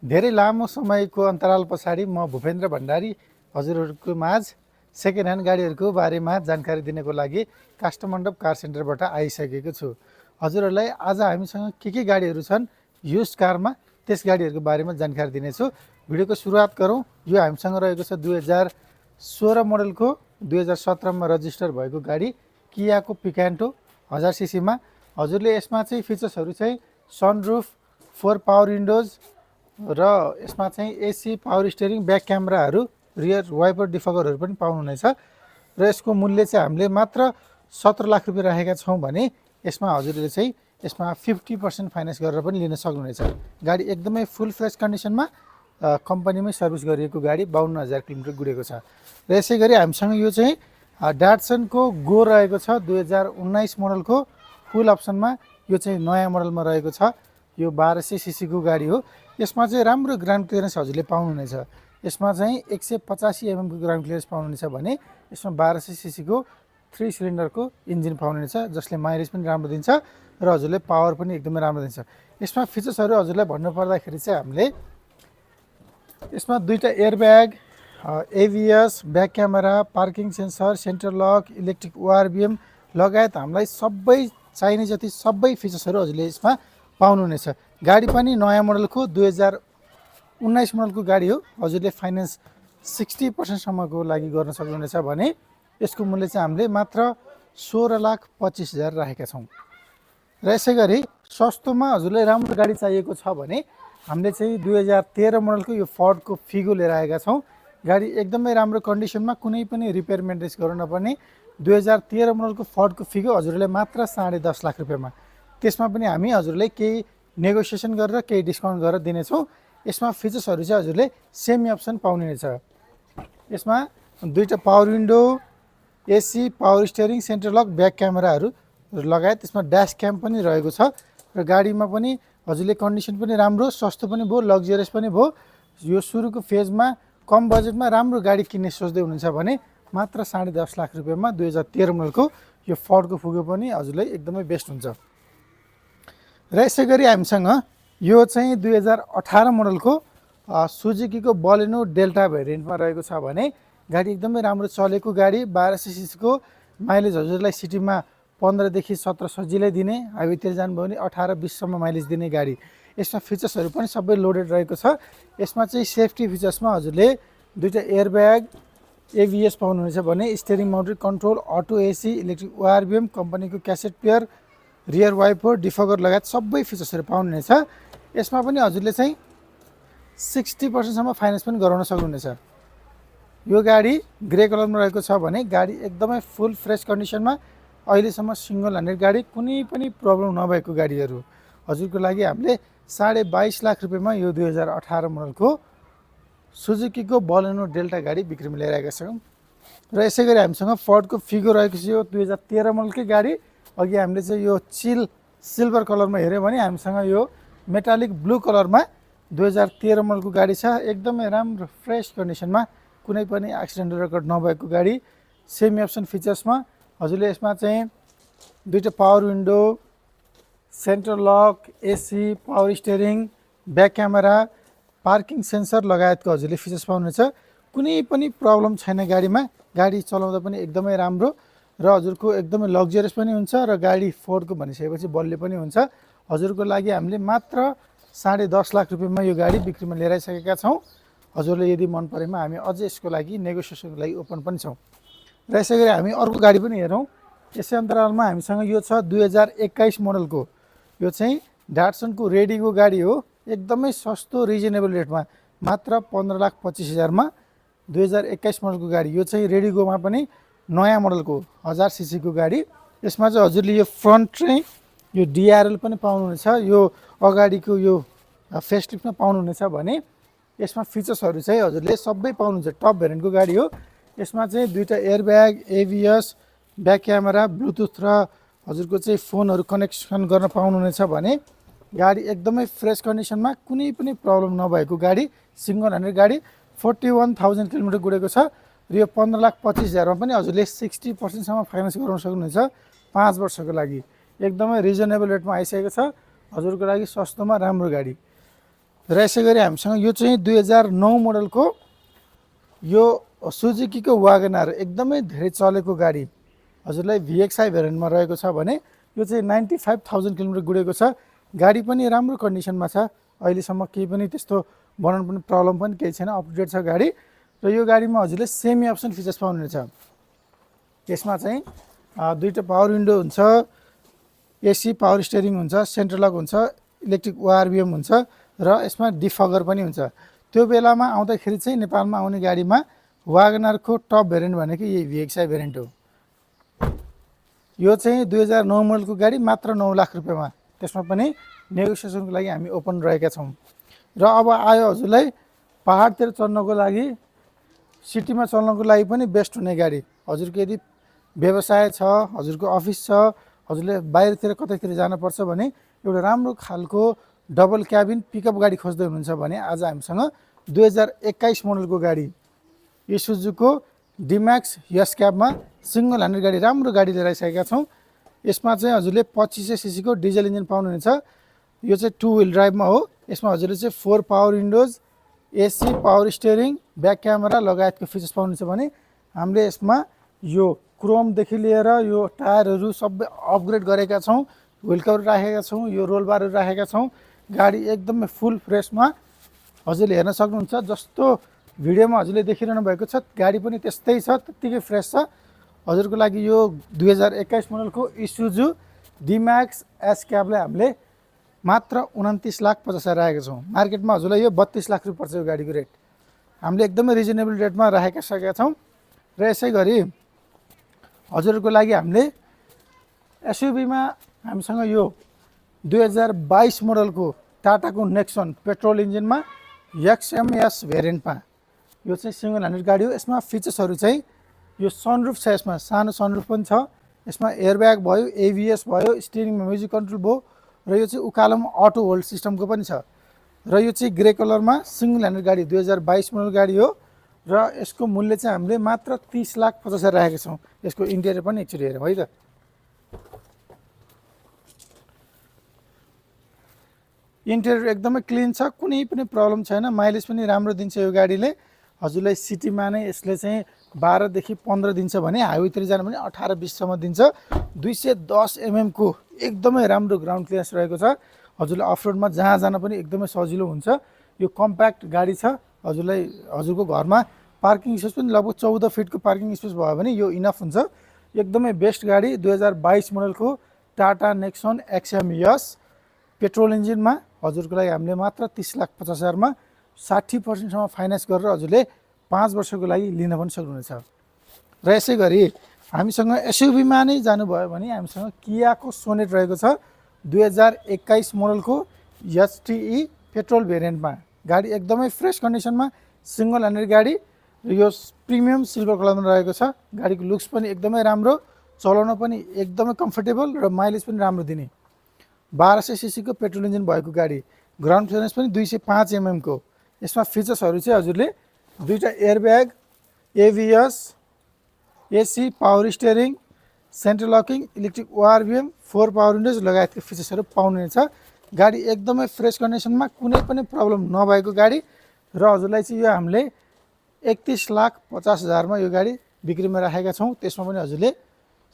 धेरै लामो समयको अन्तराल पछाडि म भूपेन्द्र भण्डारी हजुरहरूको माझ सेकेन्ड ह्यान्ड गाडीहरूको बारेमा जानकारी दिनको लागि काष्ठमण्डप कार सेन्टरबाट आइसकेको छु। हजुरहरूलाई आज हामीसँग के गाडीहरू छन् युज्ड कारमा त्यस गाडीहरूको बारेमा जानकारी दिनेछु। भिडियोको सुरुवात गरौँ। यो हामीसँग रहेको छ 2016 मोडलको 2017मा रजिस्टर भएको गाडी कियाको पिकान्टो 1000 सीसीमा। हजुरले यसमा चाहिँ फिचर्सहरू चाहिँ सनरुफ, 4 पावर विन्डोज र यसमा चाहिँ एसी, पावर स्टियरिङ, ब्याक क्यामेराहरू, रियर वाइपर डिफगरहरू पनि पाउनुहुनेछ। र यसको मूल्य चाहिँ हामीले मात्र 17 लाख रुपियाँ राखेका छौँ भने यसमा हजुरले चाहिँ यसमा 50% फाइनेन्स गरेर पनि लिन सक्नुहुनेछ। गाडी एकदमै फुल फ्रेस कन्डिसनमा कम्पनीमै सर्भिस गरिएको गाडी 52,000 किलोमिटर गुडेको छ। र यसै गरी हामीसँग यो चाहिँ डाटसनको गो रहेको छ 2019 मोडलको फुल अप्सनमा। यो चाहिँ नयाँ मोडलमा रहेको छ। यो 1200 सीसीको गाडी हो। यसमा चाहिँ राम्रो ग्राउन्ड क्लियरेन्स हजुरले पाउनुहुनेछ। यसमा चाहिँ 185 mm को ग्राउन्ड क्लियरेन्स पाउनुहुनेछ भने यसमा 1200 सीसीको 3 सिलिन्डरको इन्जिन पाउनुहुनेछ, जसले माइलेज पनि राम्रो दिन्छ र हजुरले पावर पनि एकदमै राम्रो दिन्छ। यसमा फिचर्सहरू हजुरलाई भन्नुपर्दाखेरि चाहिँ हामीले यसमा 2टा airbag, ABS, back camera, parking sensor, centre lock, electric ORVM लगायत हामीलाई सबै चाहिने जति सबै फिचर्सहरू हजुरले यसमा पाउनुहुनेछ। गाडी पनि नयाँ मोडलको 2019 मोडलको गाडी हो। हजुरले फाइनेन्स 60% लागि गर्न सक्नुहुनेछ भने यसको मूल्य चाहिँ हामीले मात्र 16,25,000 राखेका छौँ। र यसै गरी सस्तोमा हजुरलाई राम्रो गाडी चाहिएको छ भने हामीले चाहिँ 2013 मोडलको यो फोर्डको फिगो लिएर आएका छौँ। गाडी एकदमै राम्रो कन्डिसनमा, कुनै पनि रिपेयर मेन्टेनेन्स गर्नु नपर्ने 2013 मोडलको फोर्डको फिगो हजुरलाई मात्र 10.5 लाख रुपियाँमा। त्यसमा पनि हामी हजुरलाई केही नेगोसिएसन गरेर केही डिस्काउन्ट गरेर दिनेछौँ। यसमा फिचर्सहरू चाहिँ हजुरले सेमी अप्सन पाउनुहुनेछ। यसमा 2टा power window, AC, power steering, centre lock, back क्यामेराहरू लगायत यसमा ड्यास क्याम पनि रहेको छ। र गाडीमा पनि हजुरले कन्डिसन पनि राम्रो, सस्तो पनि भयो, लग्जरियस पनि भयो। यो सुरुको फेजमा कम बजेटमा राम्रो गाडी किन्ने सोच्दै हुनुहुन्छ भने मात्र 10.5 लाख रुपियाँमा 2013 मोडलको यो फोर्डको फिगो पनि हजुरलाई एकदमै बेस्ट हुन्छ। र यसै गरी हामीसँग यो चाहिँ 2018 मोडलको सुजुकीको बलेनो डेल्टा भेरिएन्टमा रहेको छ भने गाडी एकदमै राम्रो चलेको गाडी, 1200 सीसीको, माइलेज हजुरलाई सिटीमा 15 देखि 17 सजिलै दिने, हाइवेतिर जानुभयो भने 18-20 सम्म माइलेज दिने गाडी। यसमा फिचर्सहरू पनि सबै लोडेड रहेको छ। यसमा चाहिँ सेफ्टी फिचर्समा हजुरले 2टा एयरब्याग, एबिएस पाउनुहुनेछ भने steering mounted control, auto AC, electric ORVM, कम्पनीको cassette player, rear wiper, defogger लगायत सबै फिचर्सहरू पाउनुहुनेछ। यसमा पनि हजुरले चाहिँ 60%सम्म फाइनेन्स पनि गराउन सक्नुहुनेछ। यो गाडी ग्रे कलरमा रहेको छ भने गाडी एकदमै फुल फ्रेस कन्डिसनमा, अहिलेसम्म सिङ्गल ह्यान्डेड गाडी, कुनै पनि प्रब्लम नभएको गाडीहरू हजुरको लागि हामीले 22.5 लाख रुपियाँमा यो 2018 मोडलको सुजुकीको बलेनो डेल्टा गाडी बिक्रीमा लिएर आएका छौँ। र यसै गरी हामीसँग फोर्डको फिगो रहेको छ। यो 2013 मोडलकै गाडी। अघि हामीले चाहिँ यो सिल्भर कलरमा हेऱ्यौँ भने हामीसँग यो मेटालिक ब्लू कलरमा 2013 मोडलको गाडी छ। एकदमै राम्रो फ्रेस कन्डिसनमा, कुनै पनि एक्सिडेन्ट रेकर्ड नभएको गाडी, सेमी अप्सन फिचर्समा। हजुरले यसमा चाहिँ 2टा power window, centre lock, AC, power steering, back camera, parking sensor लगायतको हजुरले फिचर्स पाउनुहुनेछ। कुनै पनि प्रब्लम छैन गाडीमा। गाडी चलाउँदा पनि एकदमै राम्रो र हजुरको एकदमै लग्जरियस पनि हुन्छ र गाडी फोर्डको भनिसकेपछि बलियो पनि हुन्छ। हजुरको लागि हामीले मात्र 10.5 लाख रुपियाँमा यो गाडी बिक्रीमा लिएर आइसकेका छौँ। हजुरले यदि मन परेमा हामी अझै यसको लागि नेगोसिएसनको लागि ओपन पनि छौँ। र यसै गरी हामी अर्को गाडी पनि हेरौँ। यसै अन्तरालमा हामीसँग यो छ 2021 मोडलको। यो चाहिँ डाटसनको रेडीको गाडी हो। एकदमै सस्तो रिजनेबल रेटमा मात्र 15,25,000मा 2021 मोडलको गाडी। यो चाहिँ रेडीगोमा पनि नयाँ मोडलको 1000 सीसीको गाडी। यसमा चाहिँ हजुरले यो फ्रन्ट चाहिँ यो डिआरएल पनि पाउनुहुनेछ। यो अगाडिको यो फेसलिफ्टमा पाउनुहुनेछ भने यसमा फिचर्सहरू चाहिँ हजुरले सबै पाउनुहुन्छ। टप भेरिएन्टको गाडी हो। यसमा चाहिँ 2टा airbag, ABS, back camera, Bluetooth र हजुरको चाहिँ फोनहरू कनेक्सन गर्न पाउनुहुनेछ भने गाडी एकदमै फ्रेस कन्डिसनमा, कुनै पनि प्रब्लम नभएको गाडी, सिङ्गल ह्यान्डेड गाडी, 41,000 किलोमिटर गुडेको छ। र यो 15,25,000मा पनि हजुरले 60%सम्म फाइनेन्स गराउन सक्नुहुनेछ 5 वर्षको लागि। एकदमै रिजनेबल रेटमा आइसकेको छ हजुरको लागि, सस्तोमा राम्रो गाडी। र यसै गरी हामीसँग यो चाहिँ 2009 मोडलको यो सुजुकीको वागनआर एकदमै धेरै चलेको गाडी हजुरलाई VXI भेरिएन्टमा रहेको छ भने यो चाहिँ 95,000 किलोमिटर गुडेको छ। गाडी पनि राम्रो कन्डिसनमा छ, अहिलेसम्म केही पनि त्यस्तो बनाउनु पनि प्रब्लम पनि केही छैन, अप टु डेट छ गाडी। र यो गाडीमा हजुरले सेमी अप्सन फिचर्स पाउनुहुनेछ। यसमा चाहिँ दुईवटा पावर विन्डो हुन्छ, AC पावर स्टियरिङ हुन्छ, सेन्ट्रल लक हुन्छ, इलेक्ट्रिक ORVM हुन्छ र यसमा डिफगर पनि हुन्छ। त्यो बेलामा आउँदाखेरि चाहिँ नेपालमा आउने गाडीमा वागनरको टप भेरिएन्ट भनेको यही VXI भेरिएन्ट हो। यो चाहिँ 2009 मोडलको गाडी मात्र 9 लाख रुपियाँमा, त्यसमा पनि नेगोसिएसनको लागि हामी ओपन रहेका छौँ। र अब आयो हजुरलाई पहाडतिर चढ्नको लागि, सिटीमा चल्नको लागि पनि बेस्ट हुने गाडी। हजुरको यदि व्यवसाय छ, हजुरको अफिस छ, हजुरले बाहिरतिर कतैतिर जानुपर्छ भने एउटा राम्रो खालको डबल क्याबिन पिकअप गाडी खोज्दै हुनुहुन्छ भने आज हामीसँग 2021 मोडलको गाडी इसुजुको डिम्याक्स यस क्याबमा सिङ्गल ह्यान्डल गाडी, राम्रो गाडी लिएर आइसकेका छौँ। यसमा चाहिँ हजुरले 2500 सीसीको डिजल इन्जिन पाउनुहुनेछ। यो चाहिँ 2 व्हिल ड्राइभमा हो। यसमा हजुरले चाहिँ 4 power windows, AC power steering, back camera लगायतको फिचर्स पाउनुहुन्छ भने हामीले यसमा यो क्रोमदेखि लिएर यो टायरहरू सबै अपग्रेड गरेका छौँ, व्हिल कभर राखेका छौँ, यो रोल बारहरू राखेका छौँ। गाडी एकदमै फुल फ्रेसमा हजुरले हेर्न सक्नुहुन्छ। जस्तो भिडियोमा हजुरले देखिरहनु भएको छ गाडी पनि त्यस्तै छ, त्यत्तिकै फ्रेस छ। हजुरको लागि यो 2021 मोडलको इसुजु डिम्याक्स एस क्याबलाई हामीले मात्र 29,50,000 राखेका छौँ। मार्केटमा हजुरलाई यो 32 लाख रुपियाँ पर्छ यो गाडीको रेट। हामीले एकदमै रिजनेबल रेटमा राखेका सकेका छौँ। र यसै गरी हजुरहरूको लागि हामीले एसयुभीमा हामीसँग यो 2022 मोडलको टाटाको नेक्सन पेट्रोल इन्जिनमा XMS भेरिएन्टमा, यो चाहिँ सिङ्गल ह्यान्डल गाडी हो। यसमा फिचर्सहरू चाहिँ यो सनरुफ छ, यसमा सानो सनरुफ पनि छ, यसमा एयरब्याग भयो, ABS भयो, स्टियरिङमा म्युजिक कन्ट्रोल भयो र यो चाहिँ उकालोमा अटो होल्ड सिस्टमको पनि छ। र यो चाहिँ ग्रे कलरमा सिङ्गल ह्यान्डल गाडी 2022 मोडल गाडी हो र यसको मूल्य चाहिँ हामीले मात्र 30,50,000 राखेका छौँ। यसको इन्टेरियर पनि एकचोटि हेरौँ है त। इन्टेरियर एकदमै क्लिन छ, कुनै पनि प्रब्लम छैन, माइलेज पनि राम्रो दिन्छ यो गाडीले। हजुरलाई सिटीमा नै यसले चाहिँ 12 देखि 15 दिन्छ भने हाइवेतिर जानु भने 18-20 सम्म दिन्छ। 210 mm को एकदमै राम्रो ग्राउन्ड क्लियरेन्स रहेको छ। हजुरलाई अफरोडमा जहाँ जान पनि एकदमै सजिलो हुन्छ। यो कम्प्याक्ट गाडी छ। हजुरलाई हजुरको घरमा पार्किङ स्पेस पनि लगभग 14 फिटको पार्किङ स्पेस भयो भने यो इनफ हुन्छ। एकदमै बेस्ट गाडी 2022 मोडलको टाटा नेक्सन XMS पेट्रोल इन्जिनमा हजुरको लागि हामीले मात्र 30,50,000 मा 60% सम्म फाइनेन्स गरेर हजुरले 5 वर्षको लागि लिन पनि सक्नुहुनेछ। र यसै गरी हामीसँग एसयुभीमा नै जानुभयो भने हामीसँग कियाको सोनेट रहेको छ 2021 मोडलको HTE पेट्रोल भेरिएन्टमा। गाडी एकदमै फ्रेस कन्डिसनमा सिङ्गल ह्यान्डल गाडी, यो प्रिमियम सिल्भर कलरमा रहेको छ। गाडीको लुक्स पनि एकदमै राम्रो, चलाउन पनि एकदमै कम्फर्टेबल र माइलेज पनि राम्रो दिने 1200 सीसीको पेट्रोल इन्जिन भएको गाडी। ग्राउन्ड क्लियरेन्स पनि 205 mm को। यसमा फिचर्सहरू चाहिँ हजुरले दुईवटा airbag, ABS, AC power steering, central locking, electric ORVM, 4 power windows लगायतको फिचर्सहरू पाउनुहुनेछ। गाडी एकदमै फ्रेस कन्डिसनमा, कुनै पनि प्रब्लम नभएको गाडी र हजुरलाई चाहिँ यो हामीले 31,50,000 मा यो गाडी बिक्रीमा राखेका छौँ। त्यसमा पनि हजुरले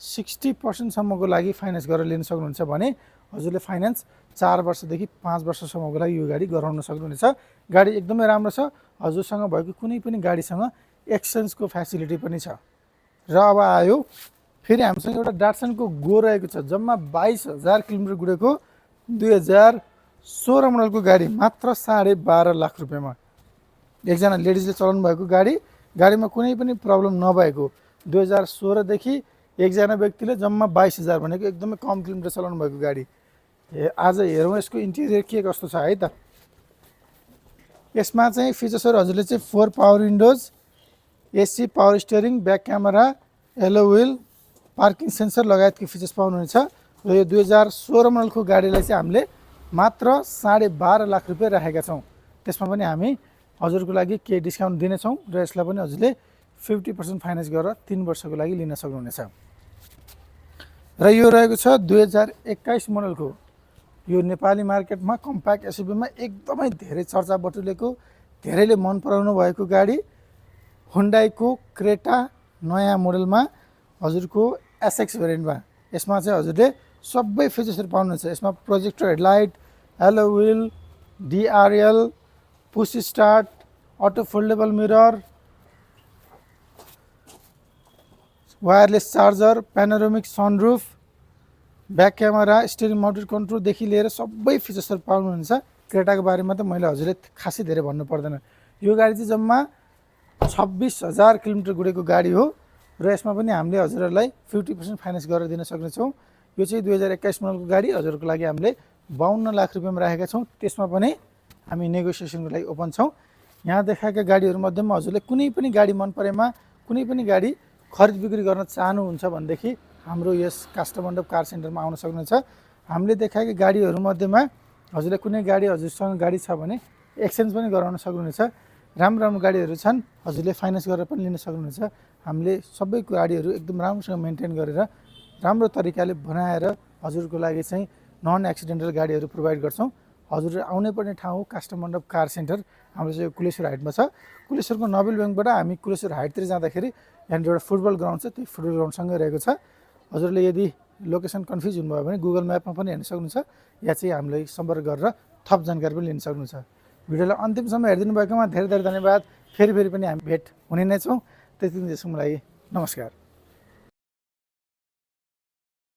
60% सम्मको लागि फाइनेन्स गरेर लिन सक्नुहुन्छ भने हजुरले फाइनेन्स 4 वर्षदेखि 5 वर्षसम्मको लागि यो गाडी गराउन सक्नुहुनेछ। गाडी एकदमै राम्रो छ। हजुरसँग भएको कुनै पनि गाडीसँग एक्सचेन्जको फ्यासिलिटी पनि छ। र अब आयो फेरि हामीसँग एउटा डाटसनको गो रहेको छ, जम्मा 22,000 किलोमिटर गुडेको 2016 मोडलको गाडी मात्र 12.5 लाख रुपियाँमा। एकजना लेडिजले चलाउनु भएको गाडी, गाडीमा कुनै पनि प्रब्लम नभएको 2016 देखि एकजना व्यक्तिले जम्मा 22,000 भनेको एकदमै कम किलोमिटर चलाउनु भएको गाडी। आज हेरौँ यसको इन्टेरियर के कस्तो छ है त। यसमा चाहिँ फिचर्सहरू हजुरले चाहिँ 4 power windows, AC power steering, back camera, alloy wheel, parking sensor लगायतको फिचर्स पाउनुहुनेछ। र यो 2016 मोडलको गाडीलाई चाहिँ हामीले मात्र 12.5 लाख रुपियाँ राखेका छौँ। त्यसमा पनि हामी हजुरको लागि केही डिस्काउन्ट दिनेछौँ र यसलाई पनि हजुरले 50% फाइनेन्स गरेर 3 वर्षको लागि लिन सक्नुहुनेछ। र यो रहेको छ 2021 मोडलको यो नेपाली मार्केटमा कम्प्याक्ट एसयुभीमा एकदमै धेरै चर्चा बटुलेको, धेरैले मन पराउनु भएको गाडी हुन्डाईको क्रेटा नयाँ मोडलमा हजुरको एसएक्स भेरिएन्टमा। यसमा चाहिँ हजुरले सबै फिचर्सहरू पाउनुहुन्छ। यसमा projector headlight, alloy wheel, DRL, push start, auto foldable mirror, wireless charger, panoramic sunroof, back camera, steering mounted कन्ट्रोलदेखि लिएर सबै फिचर्सहरू पाउनुहुन्छ। क्रेटाको बारेमा त मैले हजुरले खासै धेरै भन्नु पर्दैन। यो गाडी चाहिँ जम्मा 26,000 किलोमिटर गुडेको गाडी हो र यसमा पनि हामीले हजुरहरूलाई 50% फाइनेन्स गरेर दिन सक्नेछौँ। यो चाहिँ 2021 मोडलको गाडी हजुरको लागि हामीले 52 लाख रुपियाँमा राखेका छौँ। त्यसमा पनि हामी नेगोसिएसनको लागि ओपन छौँ। यहाँ देखाएका गाडीहरूमध्येमा हजुरले कुनै पनि गाडी मन परेमा, कुनै पनि गाडी खरिद बिक्री गर्न चाहनुहुन्छ भनेदेखि हाम्रो यस काष्ठमण्डप कार सेन्टरमा आउन सक्नुहुन्छ। हामीले देखाएका गाडीहरूमध्येमा हजुरले कुनै गाडी हजुरसँग गाडी छ भने एक्सचेन्ज पनि गराउन सक्नुहुनेछ। राम्रो राम्रो गाडीहरू छन्, हजुरले फाइनेन्स गरेर पनि लिन सक्नुहुनेछ। हामीले सबै गाडीहरू एकदम राम्रोसँग मेन्टेन गरेर राम्रो तरिकाले बनाएर हजुरको लागि चाहिँ नन एक्सिडेन्टल गाडीहरू प्रोभाइड गर्छौँ। हजुर आउनै पर्ने ठाउँ हो काष्ठमण्डप कार सेन्टर। हाम्रो चाहिँ कुलेश्वर हाइटमा छ। कुलेश्वरको नोबेल ब्याङ्कबाट हामी कुलेश्वर हाइटतिर जाँदाखेरि यहाँनिर एउटा फुटबल ग्राउन्ड छ, त्यो फुटबल ग्राउन्डसँगै रहेको छ। हजुरले यदि लोकेसन कन्फ्युज हुनुभयो भने गुगल म्यापमा पनि हेर्न सक्नुहुन्छ, या चाहिँ हामीलाई सम्पर्क गरेर थप जानकारी पनि लिन सक्नुहुन्छ। भिडियोलाई अन्तिमसम्म हेरिदिनु भएकोमा धेरै धेरै धन्यवाद। फेरि पनि हामी भेट हुने नै छौँ। त्यति दिनसम्मको लागि नमस्कार।